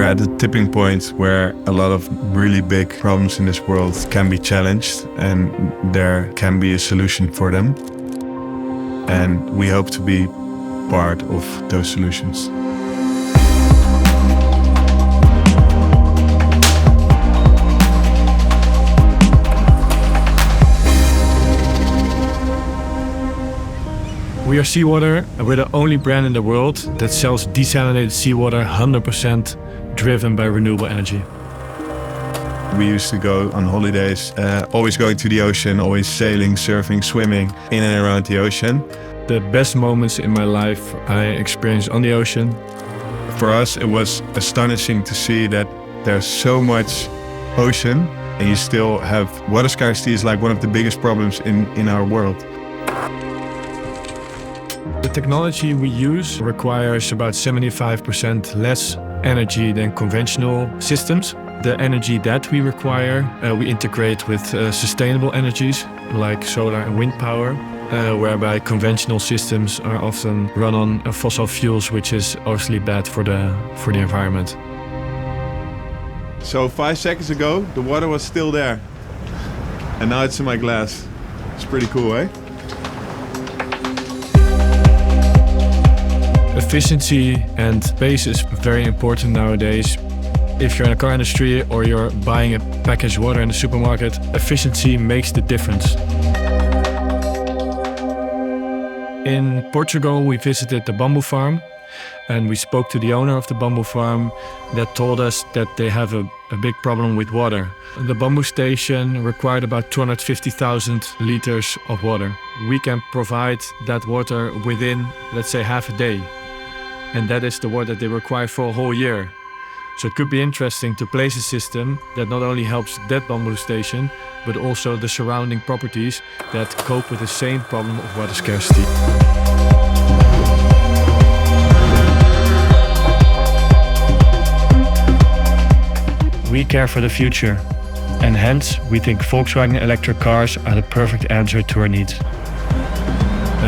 at a tipping point where a lot of really big problems in this world can be challenged and there can be a solution for them. And we hope to be part of those solutions. We are Seawater, and we're the only brand in the world that sells desalinated seawater 100% driven by renewable energy. We used to go on holidays, always going to the ocean, always sailing, surfing, swimming in and around the ocean. The best moments in my life I experienced on the ocean. For us, it was astonishing to see that there's so much ocean and you still have water scarcity is like one of the biggest problems in our world. The technology we use requires about 75% less energy than conventional systems. The energy that we require, we integrate with sustainable energies like solar and wind power, whereby conventional systems are often run on fossil fuels, which is obviously bad for the environment. So 5 seconds ago, the water was still there. And now it's in my glass. It's pretty cool, eh? Efficiency and pace is very important nowadays. If you're in the car industry or you're buying a packaged water in the supermarket, efficiency makes the difference. In Portugal, we visited the bamboo farm and we spoke to the owner of the bamboo farm that told us that they have a big problem with water. The bamboo station required about 250,000 liters of water. We can provide that water within, let's say, half a day. And that is the water that they require for a whole year. So it could be interesting to place a system that not only helps that bamboo station, but also the surrounding properties that cope with the same problem of water scarcity. We care for the future, and hence we think Volkswagen electric cars are the perfect answer to our needs.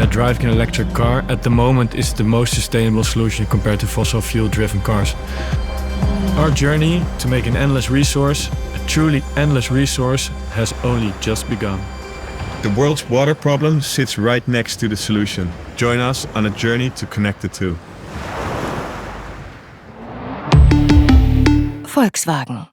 Driving an electric car at the moment is the most sustainable solution compared to fossil fuel-driven cars. Our journey to make an endless resource, a truly endless resource, has only just begun. The world's water problem sits right next to the solution. Join us on a journey to connect the two. Volkswagen.